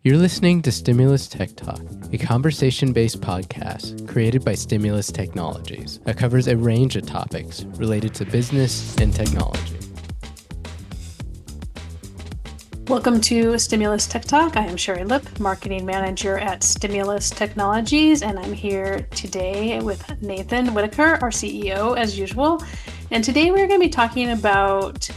You're listening to Stimulus Tech Talk, a conversation-based podcast created by Stimulus Technologies that covers a range of topics related to business and technology. Welcome to Stimulus Tech Talk. I am Sherry Lipp, Marketing Manager at Stimulus Technologies, and I'm here today with Nathan Whittacre, our CEO, as usual. And today we're going to be talking about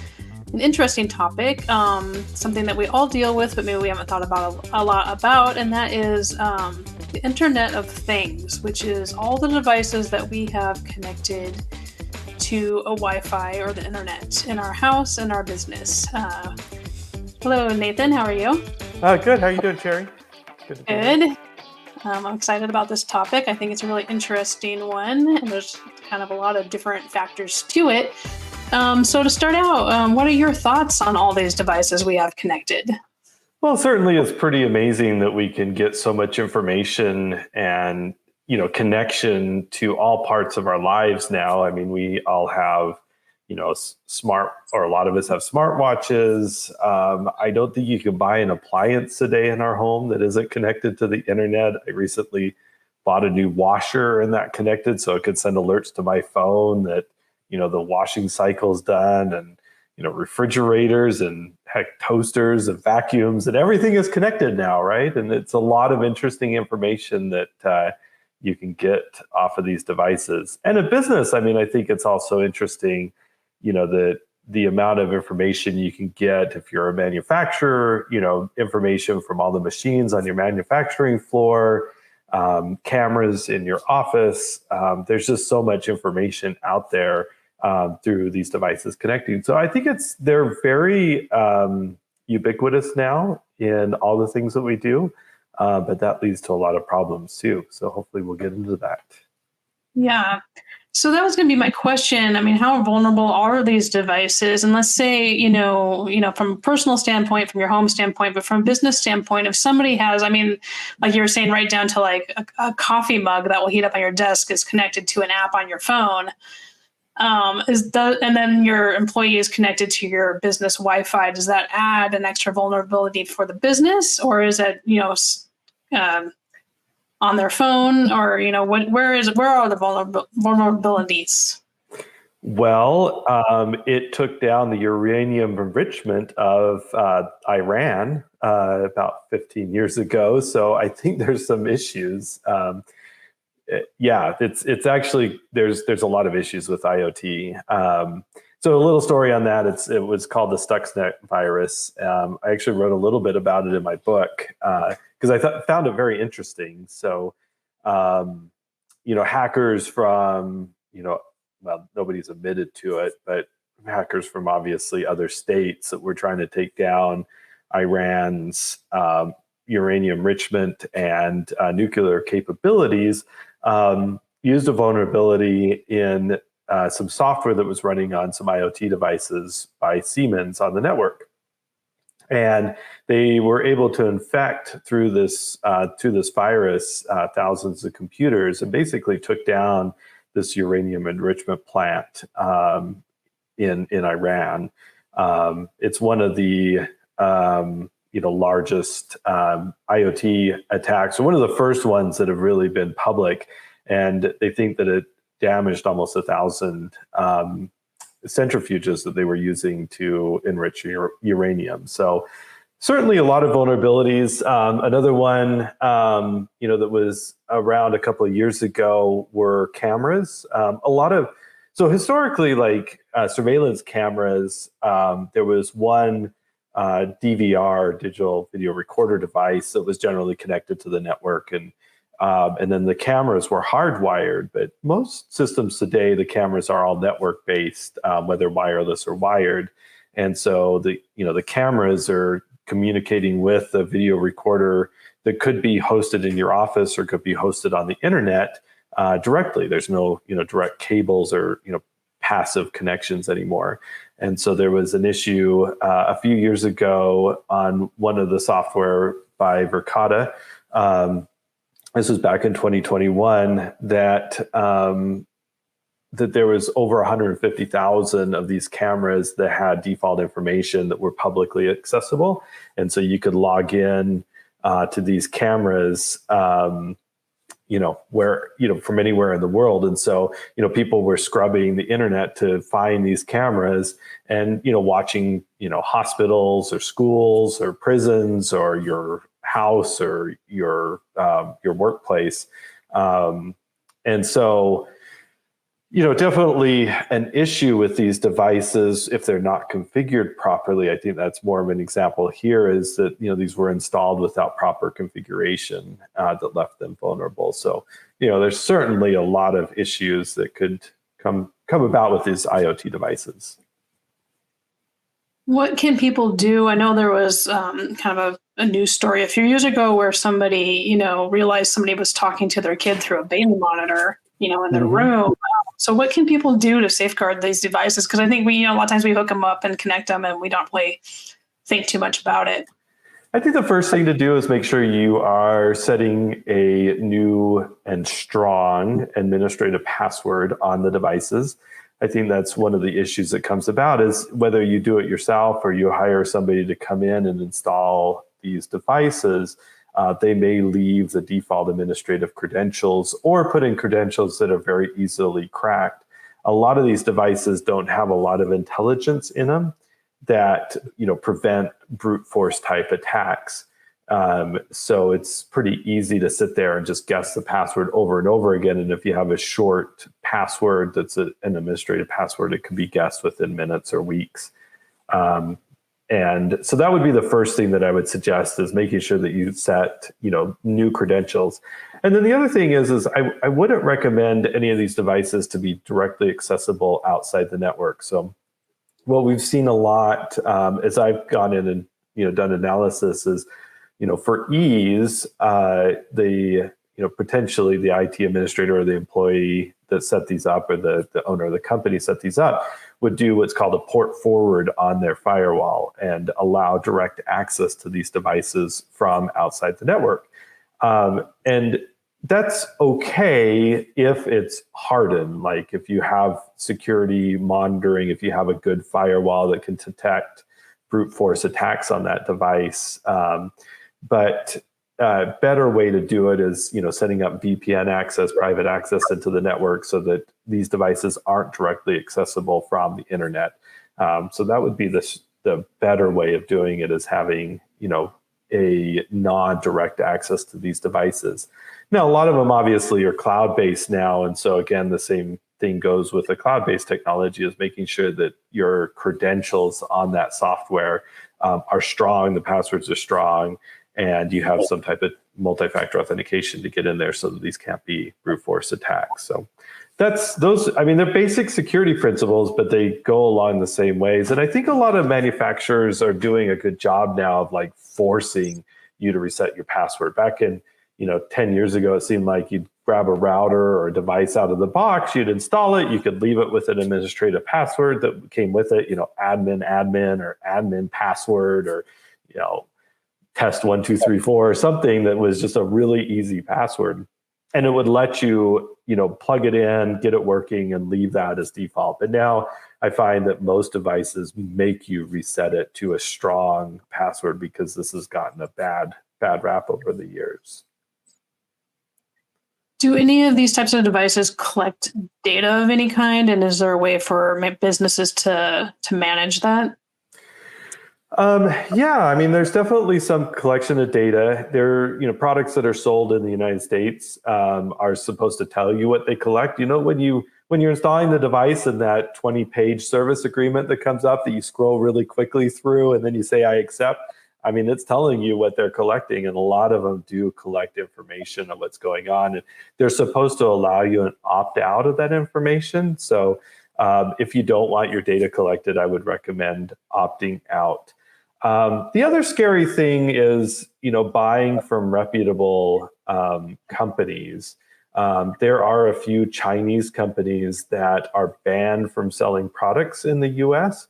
an interesting topic, something that we all deal with, but maybe we haven't thought about a lot about, and that is the Internet of Things, which is all the devices that we have connected to a Wi-Fi or the internet in our house and our business. Hello, Nathan. How are you? Good. How are you doing, Sherry? Good. I'm excited about this topic. I think it's a really interesting one, and there's kind of a lot of different factors to it. So to start out, what are your thoughts on all these devices we have connected? Well, certainly it's pretty amazing that we can get so much information and, connection to all parts of our lives now. I mean, we all have, a lot of us have smartwatches. I don't think you can buy an appliance today in our home that isn't connected to the internet. I recently bought a new washer and that connected so it could send alerts to my phone that the washing cycle's done, and refrigerators and toasters and vacuums and everything is connected now, right? And it's a lot of interesting information that you can get off of these devices. And in business, I mean, I think it's also interesting, the amount of information you can get if you're a manufacturer, information from all the machines on your manufacturing floor, cameras in your office. There's just so much information out there through these devices connecting. So I think they're very ubiquitous now in all the things that we do, but that leads to a lot of problems too. So hopefully we'll get into that. Yeah. So that was going to be my question. I mean, how vulnerable are these devices? And let's say, from a personal standpoint, from your home standpoint, but from a business standpoint, if somebody has, I mean, like you were saying, right down to like a coffee mug that will heat up on your desk is connected to an app on your phone. And then your employee is connected to your business Wi-Fi. Does that add an extra vulnerability for the business, or is it, on their phone, or where are the vulnerabilities? Well, it took down the uranium enrichment of Iran about 15 years ago. So I think there's some issues. It's actually there's a lot of issues with IoT. So a little story on that. It was called the Stuxnet virus. I actually wrote a little bit about it in my book because I found it very interesting. So, hackers from well, nobody's admitted to it, but hackers from obviously other states that were trying to take down Iran's uranium enrichment and nuclear capabilities. Used a vulnerability in some software that was running on some IoT devices by Siemens on the network. And they were able to infect through this virus thousands of computers, and basically took down this uranium enrichment plant in Iran. It's one of the largest IoT attacks, or one of the first ones that have really been public. And they think that it damaged almost 1,000 centrifuges that they were using to enrich uranium. So certainly a lot of vulnerabilities. Another one, that was around a couple of years ago were cameras. So historically, like surveillance cameras, there was one DVR, digital video recorder device, that was generally connected to the network, and then the cameras were hardwired. But most systems today, the cameras are all network based, whether wireless or wired, and so the cameras are communicating with the video recorder that could be hosted in your office or could be hosted on the internet directly. There's no direct cables or passive connections anymore. And so there was an issue a few years ago on one of the software by Verkada. This was back in 2021 that there was over 150,000 of these cameras that had default information that were publicly accessible. And so you could log in to these cameras, from anywhere in the world. And so, people were scrubbing the internet to find these cameras and, watching, hospitals or schools or prisons or your house or your workplace. And so, definitely an issue with these devices if they're not configured properly. I think that's more of an example here is that, these were installed without proper configuration that left them vulnerable. So, there's certainly a lot of issues that could come about with these IoT devices. What can people do? I know there was kind of a news story a few years ago where somebody, realized somebody was talking to their kid through a Bailey monitor, in their room. So what can people do to safeguard these devices? Because I think a lot of times we hook them up and connect them and we don't really think too much about it. I think the first thing to do is make sure you are setting a new and strong administrative password on the devices. I think that's one of the issues that comes about is whether you do it yourself or you hire somebody to come in and install these devices, they may leave the default administrative credentials or put in credentials that are very easily cracked. A lot of these devices don't have a lot of intelligence in them that prevent brute force type attacks. So it's pretty easy to sit there and just guess the password over and over again. And if you have a short password that's an administrative password, it can be guessed within minutes or weeks. And so that would be the first thing that I would suggest is making sure that you set, new credentials. And then the other thing is I wouldn't recommend any of these devices to be directly accessible outside the network. So what we've seen a lot as I've gone in and, done analysis is, for ease, potentially the IT administrator or the employee that set these up or the owner of the company set these up would do what's called a port forward on their firewall and allow direct access to these devices from outside the network. And that's okay if it's hardened, like if you have security monitoring, if you have a good firewall that can detect brute force attacks on that device. But better way to do it is, setting up VPN access, private access into the network so that these devices aren't directly accessible from the internet. So that would be the better way of doing it is having, a non-direct access to these devices. Now, a lot of them obviously are cloud-based now. And so again, the same thing goes with the cloud-based technology is making sure that your credentials on that software are strong, the passwords are strong, and you have some type of multi-factor authentication to get in there so that these can't be brute force attacks. So that's those, they're basic security principles, but they go along the same ways. And I think a lot of manufacturers are doing a good job now of like forcing you to reset your password. Back in, 10 years ago, it seemed like you'd grab a router or a device out of the box, you'd install it, you could leave it with an administrative password that came with it, admin or admin password or, test 1, 2, 3, 4 or something that was just a really easy password. And it would let you, plug it in, get it working and leave that as default. But now I find that most devices make you reset it to a strong password because this has gotten a bad rap over the years. Do any of these types of devices collect data of any kind? And is there a way for businesses to manage that? There's definitely some collection of data. There, products that are sold in the United States are supposed to tell you what they collect. When you're installing the device and that 20-page service agreement that comes up that you scroll really quickly through and then you say, I accept. It's telling you what they're collecting, and a lot of them do collect information of what's going on. And they're supposed to allow you an opt-out of that information. So if you don't want your data collected, I would recommend opting out. The other scary thing is, buying from reputable companies. There are a few Chinese companies that are banned from selling products in the US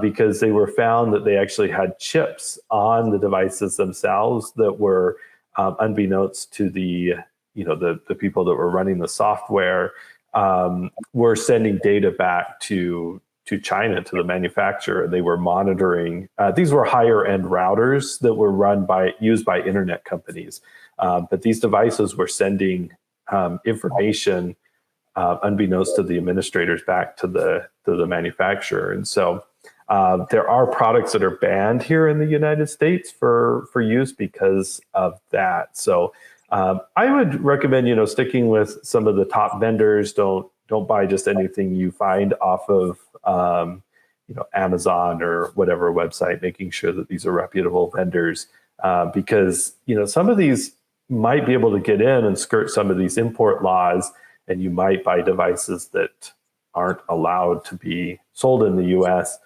because they were found that they actually had chips on the devices themselves that were unbeknownst to the people that were running the software, were sending data back to to China, to the manufacturer. They were monitoring. These were higher end routers that were used by internet companies, but these devices were sending information unbeknownst to the administrators back to the manufacturer. And so there are products that are banned here in the United States for use because of that. So I would recommend, sticking with some of the top vendors. Don't buy just anything you find off of Amazon or whatever website, making sure that these are reputable vendors, because some of these might be able to get in and skirt some of these import laws, and you might buy devices that aren't allowed to be sold in the US.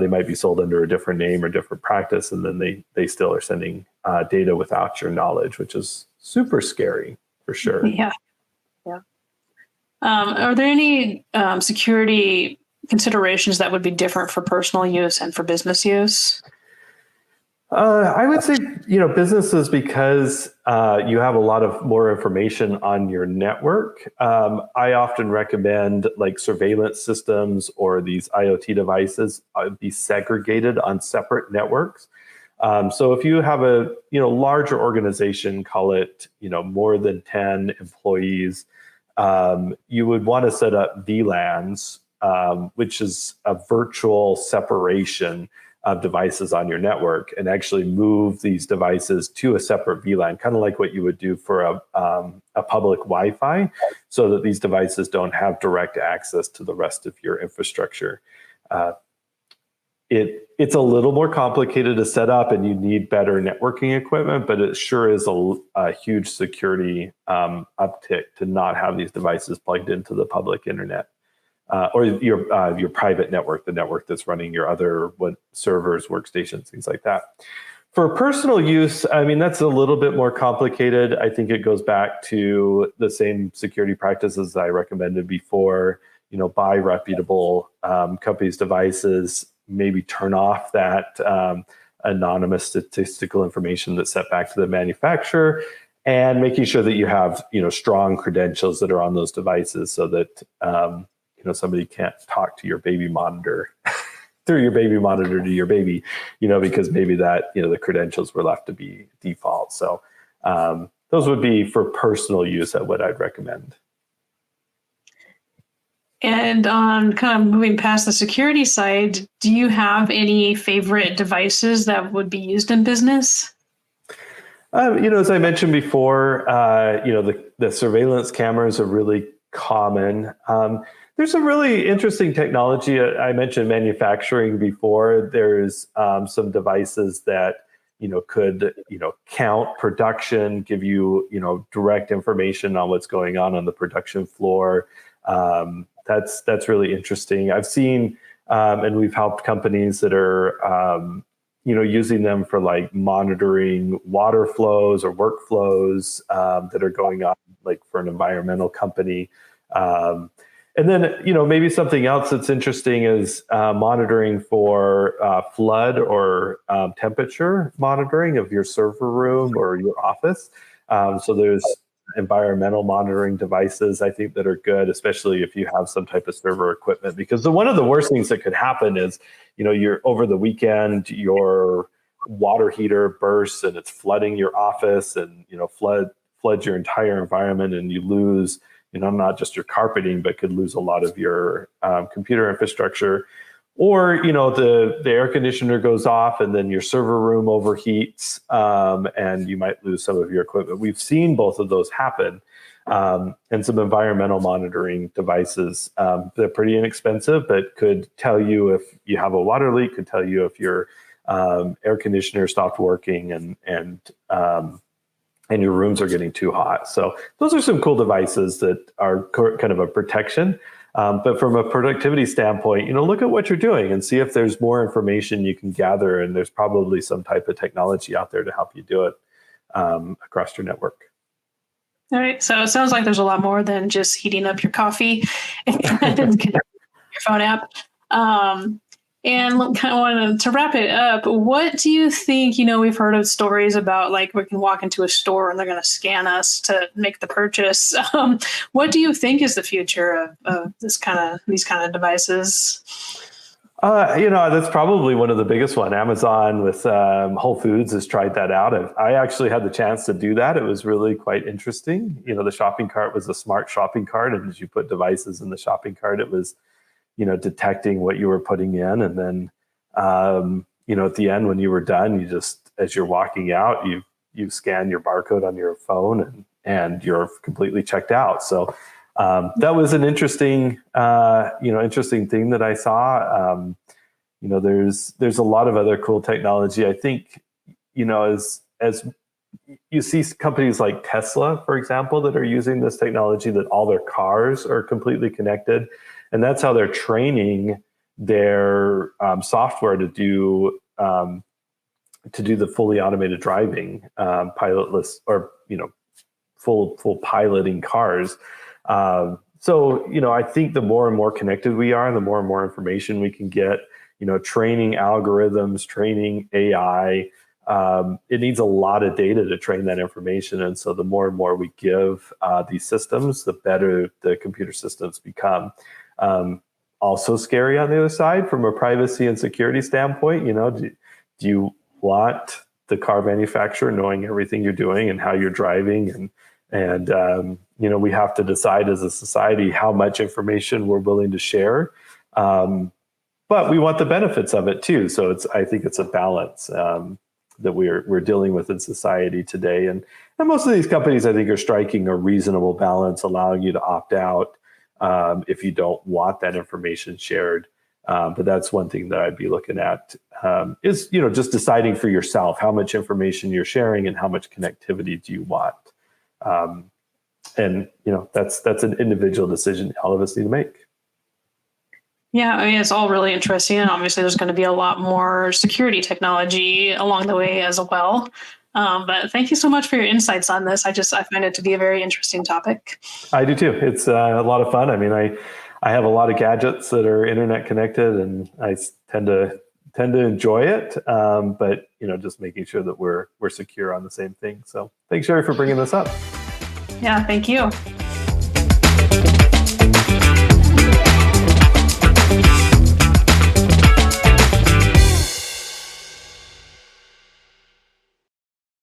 They might be sold under a different name or different practice, and then they still are sending data without your knowledge, which is super scary for sure. Yeah. Are there any security considerations that would be different for personal use and for business use? I would say, businesses, because you have a lot of more information on your network. I often recommend like surveillance systems or these IoT devices be segregated on separate networks. So if you have a larger organization, call it more than 10 employees, you would want to set up VLANs, which is a virtual separation of devices on your network, and actually move these devices to a separate VLAN, kind of like what you would do for a public Wi-Fi, so that these devices don't have direct access to the rest of your infrastructure. It's a little more complicated to set up, and you need better networking equipment, but it sure is a huge security uptick to not have these devices plugged into the public internet. Or your private network, the network that's running your other servers, workstations, things like that. For personal use, I mean, that's a little bit more complicated. I think it goes back to the same security practices I recommended before. Buy reputable companies' devices, maybe turn off that anonymous statistical information that's set back to the manufacturer, and making sure that you have strong credentials that are on those devices, so that somebody can't talk to your baby monitor through your baby monitor to your baby, because maybe that, the credentials were left to be default. So those would be for personal use what I'd recommend. And on kind of moving past the security side, do you have any favorite devices that would be used in business? As I mentioned before, the surveillance cameras are really common. There's some really interesting technology. I mentioned manufacturing before. There's some devices that could count production, give you direct information on what's going on the production floor. That's really interesting. I've seen and we've helped companies that are using them for like monitoring water flows or workflows that are going on, like for an environmental company. And then, maybe something else that's interesting is monitoring for flood or temperature monitoring of your server room or your office. So there's environmental monitoring devices, I think, that are good, especially if you have some type of server equipment. Because one of the worst things that could happen is, you're over the weekend, your water heater bursts and it's flooding your office, and floods your entire environment, and you lose not just your carpeting, but could lose a lot of your computer infrastructure. Or, the air conditioner goes off and then your server room overheats, and you might lose some of your equipment. We've seen both of those happen. And some environmental monitoring devices, they're pretty inexpensive, but could tell you if you have a water leak, could tell you if your air conditioner stopped working, and your rooms are getting too hot. So those are some cool devices that are kind of a protection. But from a productivity standpoint, look at what you're doing and see if there's more information you can gather. And there's probably some type of technology out there to help you do it across your network. All right. So it sounds like there's a lot more than just heating up your coffee and your phone app. And kind of wanted to wrap it up. What do you think? We've heard of stories about like we can walk into a store and they're going to scan us to make the purchase. What do you think is the future of these kind of devices? That's probably one of the biggest one. Amazon with Whole Foods has tried that out. I actually had the chance to do that. It was really quite interesting. The shopping cart was a smart shopping cart, and as you put devices in the shopping cart, it was, detecting what you were putting in. And then, at the end, when you were done, you just, as you're walking out, you scan your barcode on your phone and you're completely checked out. So that was an interesting thing that I saw. There's a lot of other cool technology. I think, as you see companies like Tesla, for example, that are using this technology, that all their cars are completely connected, and that's how they're training their software to do the fully automated driving, pilotless, or full piloting cars. So I think the more and more connected we are, the more and more information we can get. Training algorithms, training AI. It needs a lot of data to train that information, and so the more and more we give these systems, the better the computer systems become. Also scary on the other side, from a privacy and security standpoint. Do you want the car manufacturer knowing everything you're doing and how you're driving? And we have to decide as a society how much information we're willing to share. But we want the benefits of it too. So I think it's a balance that we're dealing with in society today. And most of these companies, I think, are striking a reasonable balance, allowing you to opt out if you don't want that information shared. But that's one thing that I'd be looking at, is just deciding for yourself how much information you're sharing and how much connectivity do you want. And that's an individual decision all of us need to make. Yeah, I mean, it's all really interesting. And obviously, there's going to be a lot more security technology along the way as well. But thank you so much for your insights on this. I find it to be a very interesting topic. I do too. It's a lot of fun. I mean, I have a lot of gadgets that are internet connected, and I tend to enjoy it. But just making sure that we're secure on the same thing. So thanks, Sherry, for bringing this up. Yeah, thank you.